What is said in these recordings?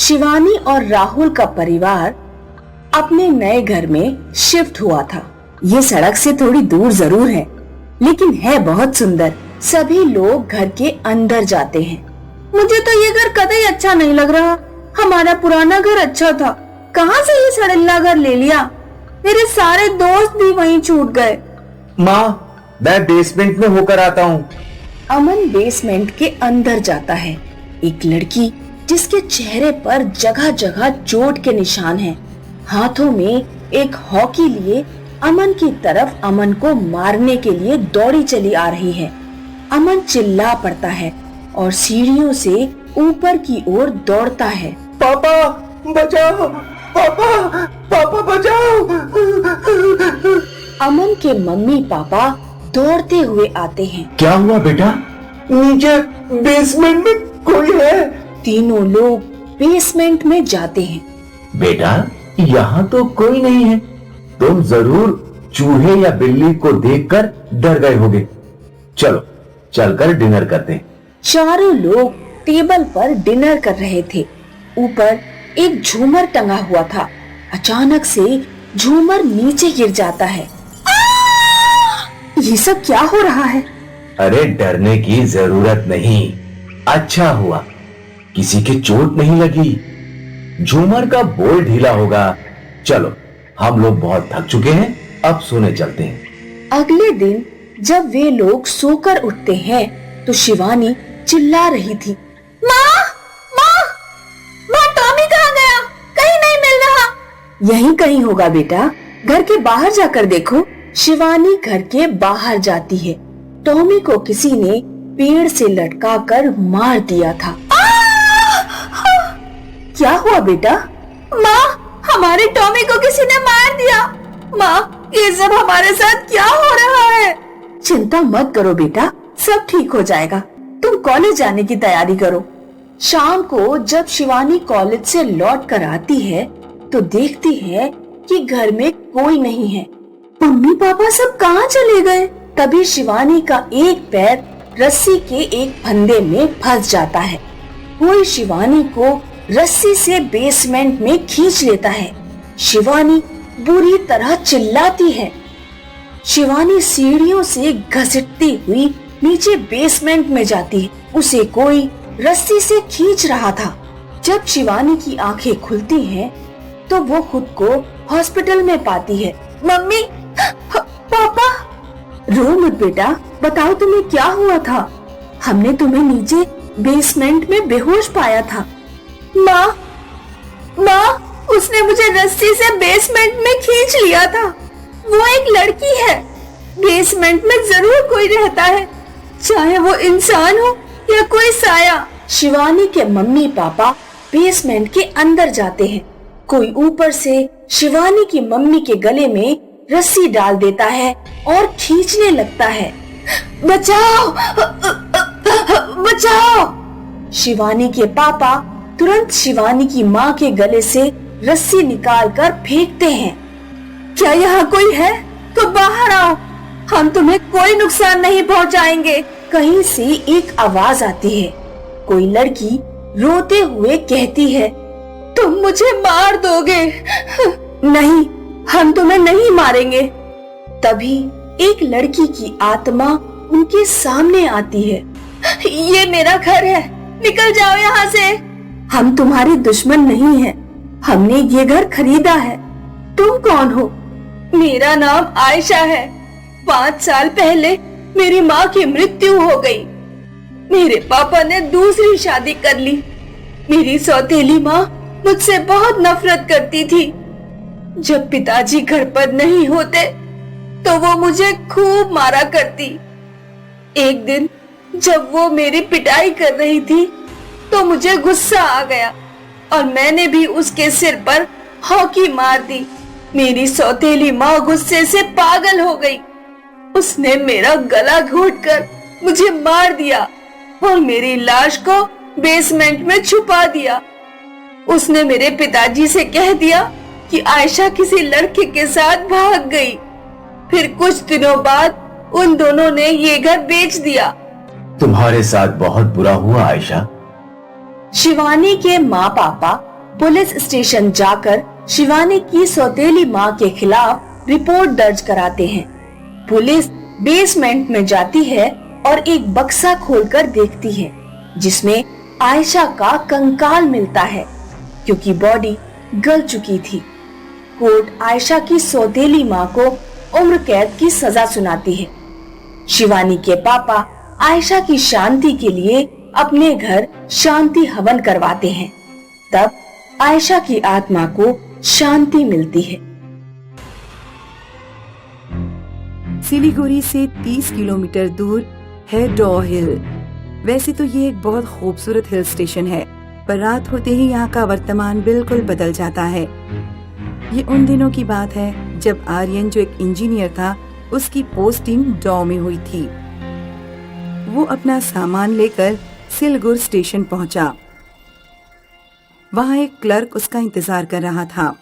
शिवानी और राहुल का परिवार अपने नए घर में शिफ्ट हुआ था। ये सड़क से थोड़ी दूर जरूर है, लेकिन है बहुत सुंदर। सभी लोग घर के अंदर जाते हैं। मुझे तो ये घर कतई अच्छा नहीं लग रहा। हमारा पुराना घर अच्छा था, कहाँ से ये सड़ेला घर ले लिया? मेरे सारे दोस्त भी वहीं छूट गए। माँ, मैं बेसमेंट में होकर आता हूँ। अमन बेसमेंट के अंदर जाता है। एक लड़की जिसके चेहरे पर जगह जगह चोट के निशान हैं, हाथों में एक हॉकी लिए अमन की तरफ अमन को मारने के लिए दौड़ी चली आ रही है। अमन चिल्ला पड़ता है और सीढ़ियों से ऊपर की ओर दौड़ता है। पापा बचाओ, पापा पापा बचाओ। अमन के मम्मी पापा दौड़ते हुए आते हैं। क्या हुआ बेटा? नीचे बेसमेंट में कोई है। तीनों लोग बेसमेंट में जाते हैं। बेटा, यहाँ तो कोई नहीं है। तुम जरूर चूहे या बिल्ली को देखकर डर गए होगे। चलो चलकर डिनर करते हैं। चारों लोग टेबल पर डिनर कर रहे थे। ऊपर एक झूमर टंगा हुआ था। अचानक से झूमर नीचे गिर जाता है। ये सब क्या हो रहा है? अरे डरने की जरूरत नहीं। अच्छा हुआ किसी के चोट नहीं लगी। झूमर का बोल ढीला होगा। चलो, हम लोग बहुत थक चुके हैं, अब सोने चलते हैं। अगले दिन जब वे लोग सोकर उठते हैं तो शिवानी चिल्ला रही थी, माँ, माँ, माँ, टॉमी कहाँ गया? कहीं नहीं मिल रहा। यहीं कहीं होगा बेटा, घर के बाहर जाकर देखो। शिवानी घर के बाहर जाती है। टॉमी को किसी ने पेड़ से लटकाकर मार दिया था। क्या हुआ बेटा? माँ, हमारे टॉमी को किसी ने मार दिया। माँ, ये सब हमारे साथ क्या हो रहा है? चिंता मत करो बेटा, सब ठीक हो जाएगा। तुम कॉलेज जाने की तैयारी करो। शाम को जब शिवानी कॉलेज से लौट कर आती है तो देखती है कि घर में कोई नहीं है। मम्मी पापा सब कहाँ चले गए? तभी शिवानी का एक पैर रस्सी के एक फंदे में फंस जाता है। कोई शिवानी को रस्सी से बेसमेंट में खींच लेता है। शिवानी बुरी तरह चिल्लाती है। शिवानी सीढ़ियों से घसीटती हुई नीचे बेसमेंट में जाती है। उसे कोई रस्सी से खींच रहा था। जब शिवानी की आंखें खुलती हैं, तो वो खुद को हॉस्पिटल में पाती है। मम्मी, पापा। रो मत बेटा, बताओ तुम्हें क्या हुआ था? हमने तुम्हें नीचे बेसमेंट में बेहोश पाया था। माँ, माँ, उसने मुझे रस्सी से बेसमेंट में खींच लिया था। वो एक लड़की है। बेसमेंट में जरूर कोई रहता है, चाहे वो इंसान हो या कोई साया। शिवानी के मम्मी पापा बेसमेंट के अंदर जाते हैं। कोई ऊपर से शिवानी की मम्मी के गले में रस्सी डाल देता है और खींचने लगता है। बचाओ, बचाओ! शिवानी के पापा तुरंत शिवानी की माँ के गले से रस्सी निकालकर फेंकते हैं। क्या यहाँ कोई है? तो बाहर आओ, हम तुम्हें कोई नुकसान नहीं पहुँचाएंगे। कहीं से एक आवाज आती है। कोई लड़की रोते हुए कहती है, तुम मुझे मार दोगे? नहीं, हम तुम्हें नहीं मारेंगे। तभी एक लड़की की आत्मा उनके सामने आती है। ये मेरा घर है, निकल जाओ यहाँ से। हम तुम्हारे दुश्मन नहीं हैं, हमने ये घर खरीदा है। तुम कौन हो? मेरा नाम आयशा है। 5 साल पहले मेरी माँ की मृत्यु हो गई। मेरे पापा ने दूसरी शादी कर ली। मेरी सौतेली माँ मुझसे बहुत नफरत करती थी। जब पिताजी घर पर नहीं होते तो वो मुझे खूब मारा करती। एक दिन जब वो मेरी पिटाई कर रही थी तो मुझे गुस्सा आ गया और मैंने भी उसके सिर पर हॉकी मार दी। मेरी सौतेली माँ गुस्से से पागल हो गई। उसने मेरा गला घोंटकर मुझे मार दिया और मेरी लाश को बेसमेंट में छुपा दिया। उसने मेरे पिताजी से कह दिया कि आयशा किसी लड़के के साथ भाग गई। फिर कुछ दिनों बाद उन दोनों ने ये घर बेच दिया। तुम्हारे साथ बहुत बुरा हुआ आयशा। शिवानी के माँ पापा पुलिस स्टेशन जाकर शिवानी की सौतेली माँ के खिलाफ रिपोर्ट दर्ज कराते हैं। पुलिस बेसमेंट में जाती है और एक बक्सा खोलकर देखती है जिसमें आयशा का कंकाल मिलता है क्योंकि बॉडी गल चुकी थी। कोर्ट आयशा की सौतेली माँ को उम्र कैद की सजा सुनाती है। शिवानी के पापा आयशा की शांति के लिए अपने घर शांति हवन करवाते हैं। तब आयशा की आत्मा को शांति मिलती है। सिलीगुड़ी से 30 किलोमीटर दूर है डॉ हिल। वैसे तो ये एक बहुत खूबसूरत हिल स्टेशन है, पर रात होते ही यहाँ का वर्तमान बिल्कुल बदल जाता है। ये उन दिनों की बात है जब आर्यन, जो एक इंजीनियर था, उसकी पोस्टिंग डॉ में हुई थी। वो अपना सामान लेकर सिलगुर स्टेशन पहुंचा। वहाँ एक क्लर्क उसका इंतजार कर रहा था।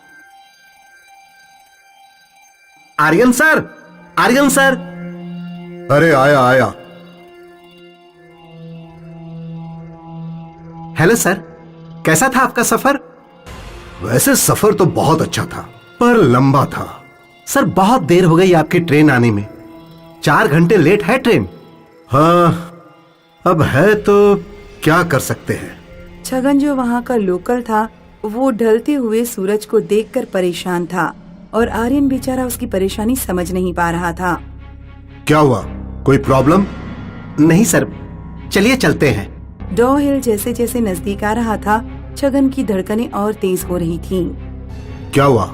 Aryan sir, Aryan sir. अरे आया। हेलो सर, कैसा था आपका सफर? वैसे सफर तो बहुत अच्छा था, पर लंबा था। सर बहुत देर हो गई आपकी ट्रेन आने में। 4 घंटे लेट है ट्रेन। हाँ, अब है तो क्या कर सकते हैं। छगन, जो वहाँ का लोकल था, वो ढलते हुए सूरज को देखकर परेशान था और आर्यन बेचारा उसकी परेशानी समझ नहीं पा रहा था। क्या हुआ, कोई प्रॉब्लम? नहीं सर, चलिए चलते हैं। डॉ हिल जैसे जैसे नजदीक आ रहा था, छगन की धड़कनें और तेज हो रही थीं। क्या हुआ,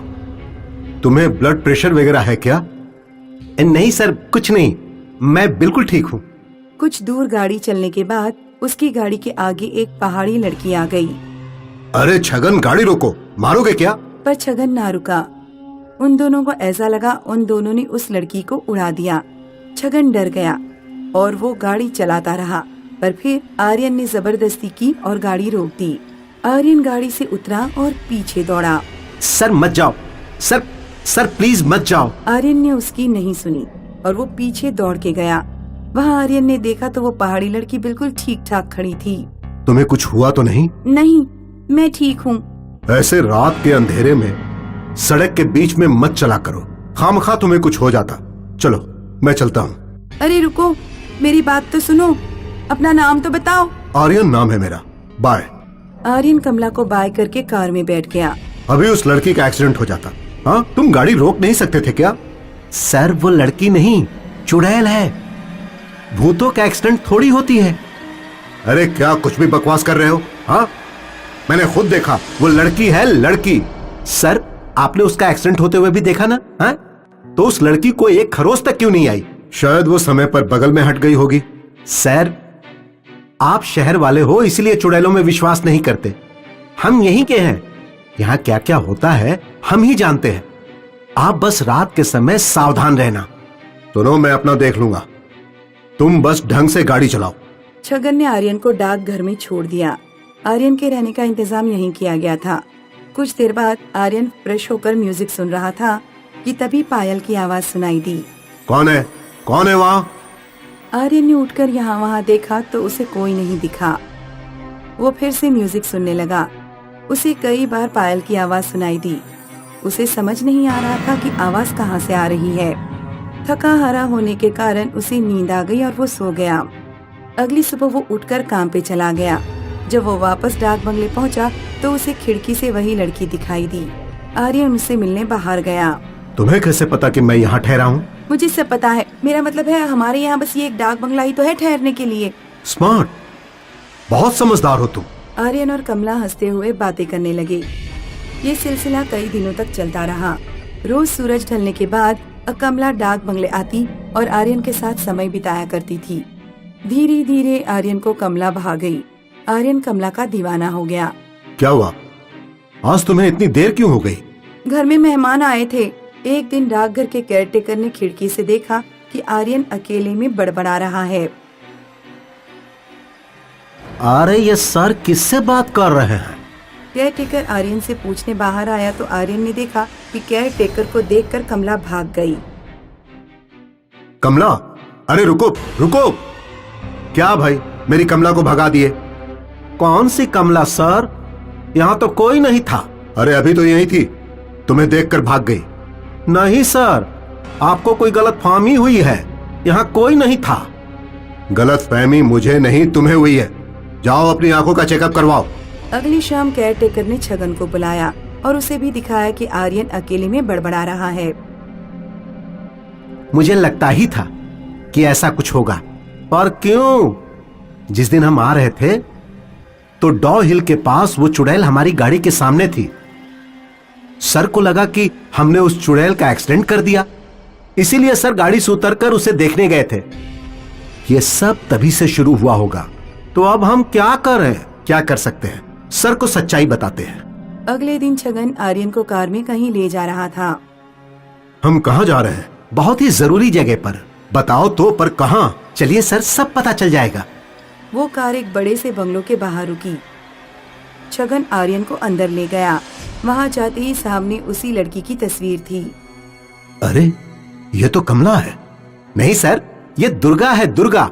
तुम्हें ब्लड प्रेशर वगैरह है क्या? नहीं सर, कुछ नहीं, मैं बिल्कुल ठीक हूँ। कुछ दूर गाड़ी चलने के बाद उसकी गाड़ी के आगे एक पहाड़ी लड़की आ गई। अरे छगन, गाड़ी रोको, मारोगे क्या? पर छगन ना रुका। उन दोनों को ऐसा लगा उन दोनों ने उस लड़की को उड़ा दिया। छगन डर गया और वो गाड़ी चलाता रहा, पर फिर आर्यन ने जबरदस्ती की और गाड़ी रोक दी। आर्यन गाड़ी से उतरा और पीछे दौड़ा। सर मत जाओ, सर प्लीज मत जाओ। आर्यन ने उसकी नहीं सुनी और वो पीछे दौड़ के गया। वहाँ आर्यन ने देखा तो वो पहाड़ी लड़की बिल्कुल ठीक ठाक खड़ी थी। तुम्हें कुछ हुआ तो नहीं? नहीं, मैं ठीक हूँ। ऐसे रात के अंधेरे में सड़क के बीच में मत चला करो, खामखा तुम्हें कुछ हो जाता। चलो मैं चलता हूँ। अरे रुको, मेरी बात तो सुनो, अपना नाम तो बताओ। आर्यन नाम है मेरा, बाय। आर्यन कमला को बाय करके कार में बैठ गया। अभी उस लड़की का एक्सीडेंट हो जाता। हाँ, तुम गाड़ी रोक नहीं सकते थे क्या? सर वो लड़की नहीं, चुड़ैल है। भूतों का एक्सीडेंट थोड़ी होती है। अरे क्या कुछ भी बकवास कर रहे हो? हाँ, मैंने खुद देखा, वो लड़की है, लड़की। सर आपने उसका एक्सीडेंट होते हुए भी देखा ना? हाँ, तो उस लड़की को एक खरोच तक क्यों नहीं आई? शायद वो समय पर बगल में हट गई होगी। सर आप शहर वाले हो, इसलिए चुड़ैलों में विश्वास नहीं करते। हम यहीं के हैं, यहाँ क्या क्या होता है हम ही जानते हैं। आप बस रात के समय सावधान रहना। सुनो, मैं अपना देख लूंगा, तुम बस ढंग से गाड़ी चलाओ। छगन ने आर्यन को डाक घर में छोड़ दिया। आर्यन के रहने का इंतजाम यहीं किया गया था। कुछ देर बाद आर्यन फ्रेश होकर म्यूजिक सुन रहा था कि तभी पायल की आवाज सुनाई दी। कौन है वहाँ? आर्यन ने उठकर यहाँ वहाँ देखा तो उसे कोई नहीं दिखा। वो फिर से म्यूजिक सुनने लगा। उसे कई बार पायल की आवाज सुनाई दी। उसे समझ नहीं आ रहा था कि आवाज कहाँ से आ रही है। थका हारा होने के कारण उसे नींद आ गई और वो सो गया। अगली सुबह वो उठकर काम पे चला गया। जब वो वापस डाक बंगले पहुंचा तो उसे खिड़की से वही लड़की दिखाई दी। आर्यन उससे मिलने बाहर गया। तुम्हें कैसे पता कि मैं यहाँ ठहरा हूँ? मुझे सब पता है, मेरा मतलब है हमारे यहाँ बस ये एक डाक बंगला ही तो है ठहरने के लिए। स्मार्ट, बहुत समझदार हो तुम। आर्यन और कमला हंसते हुए बातें करने लगे। ये सिलसिला कई दिनों तक चलता रहा। रोज सूरज ढलने के बाद कमला डाक बंगले आती और आर्यन के साथ समय बिताया करती थी। धीरे धीरे आर्यन को कमला भा गई। आर्यन कमला का दीवाना हो गया। क्या हुआ, आज तुम्हें इतनी देर क्यों हो गई? घर में मेहमान आए थे। एक दिन डाकघर के केयरटेकर ने खिड़की से देखा कि आर्यन अकेले में बड़बड़ा रहा है। अरे ये सर किससे बात कर रहे हैं? केयरटेकर आर्यन से पूछने बाहर आया तो आर्यन ने देखा कि केयरटेकर को देखकर कमला भाग गई। कमला, अरे रुको रुको। क्या भाई, मेरी कमला को भगा दिए? कौन सी कमला सर? यहाँ तो कोई नहीं था। अरे अभी तो यही थी, तुम्हें देखकर भाग गई। नहीं सर, आपको कोई गलतफहमी हुई है, यहाँ कोई नहीं था। गलतफहमी मुझे नहीं तुम्हें हुई है। जाओ अपनी आंखों का चेकअप करवाओ। अगली शाम केयरटेकर ने छगन को बुलाया और उसे भी दिखाया कि आर्यन अकेले में बड़बड़ा रहा है। मुझे लगता ही था कि ऐसा कुछ होगा। और क्यों? जिस दिन हम आ रहे थे तो डॉ हिल के पास वो चुड़ैल हमारी गाड़ी के सामने थी। सर को लगा कि हमने उस चुड़ैल का एक्सीडेंट कर दिया, इसीलिए सर गाड़ी से उतरकर उसे देखने गए थे। ये सब तभी से शुरू हुआ होगा। तो अब हम क्या करें? क्या कर सकते हैं? सर को सच्चाई बताते हैं। अगले दिन छगन आर्यन को कार में कहीं ले जा रहा था। हम कहाँ जा रहे हैं? बहुत ही जरूरी जगह पर। बताओ तो, पर कहाँ? चलिए सर, सब पता चल जाएगा। वो कार एक बड़े से बंगलो के बाहर रुकी। छगन आर्यन को अंदर ले गया। वहां जाते ही सामने उसी लड़की की तस्वीर थी। अरे ये तो कमला है। नहीं सर, ये दुर्गा है, दुर्गा।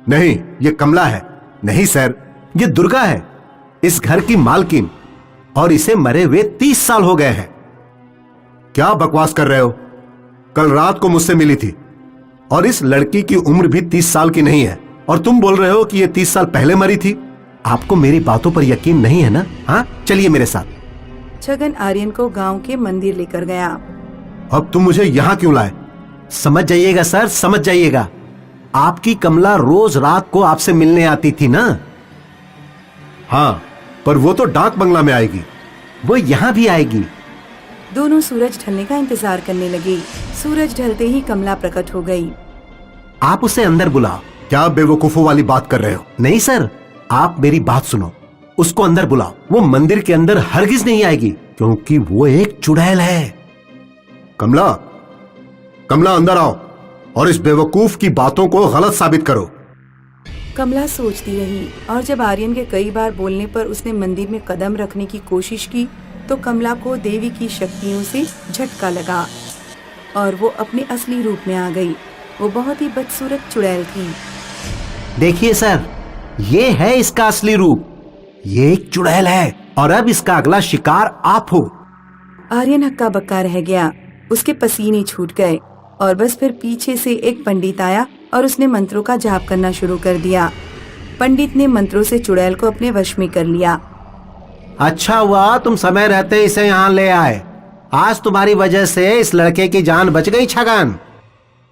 नहीं, ये कमला है। नहीं सर, ये दुर्गा है, इस घर की मालकिन, और इसे मरे हुए 30 साल हो गए हैं। क्या बकवास कर रहे हो? कल रात को मुझसे मिली थी और इस लड़की की उम्र भी 30 साल की नहीं है, और तुम बोल रहे हो कि ये 30 साल पहले मरी थी। आपको मेरी बातों पर यकीन नहीं है ना? हाँ, चलिए मेरे साथ। छगन आर्यन को गांव के मंदिर लेकर गया। अब तुम मुझे यहाँ क्यों लाए? समझ जाइएगा सर, समझ जाइएगा। आपकी कमला रोज रात को आपसे मिलने आती थी ना? हाँ, पर वो तो डाक बंगला में आएगी। वो यहाँ भी आएगी। दोनों सूरज ढलने का इंतजार करने लगे। सूरज ढलते ही कमला प्रकट हो गई। आप उसे अंदर बुलाओ। क्या बेवकूफों वाली बात कर रहे हो? नहीं सर, आप मेरी बात सुनो। उसको अंदर बुलाओ। वो मंदिर के अंदर हरगिज नहीं आएगी, क्योंकि वो एक चुड़ैल है। कमला, कमला अंदर आओ और इस बेवकूफ की बातों को गलत साबित करो। कमला सोचती रही, और जब आर्यन के कई बार बोलने पर उसने मंदिर में कदम रखने की कोशिश की तो कमला को देवी की शक्तियों से झटका लगा और वो अपने असली रूप में आ गई। वो बहुत ही बदसूरत चुड़ैल थी। देखिए सर, ये है इसका असली रूप। ये एक चुड़ैल है और अब इसका अगला शिकार आप हो। आर्यन हक्का बक्का रह गया। उसके पसीने छूट गए और बस फिर पीछे से एक पंडित आया और उसने मंत्रों का जाप करना शुरू कर दिया। पंडित ने मंत्रों से चुड़ैल को अपने वश में कर लिया। अच्छा हुआ तुम समय रहते इसे यहाँ ले आए। आज तुम्हारी वजह से इस लड़के की जान बच गई छगन।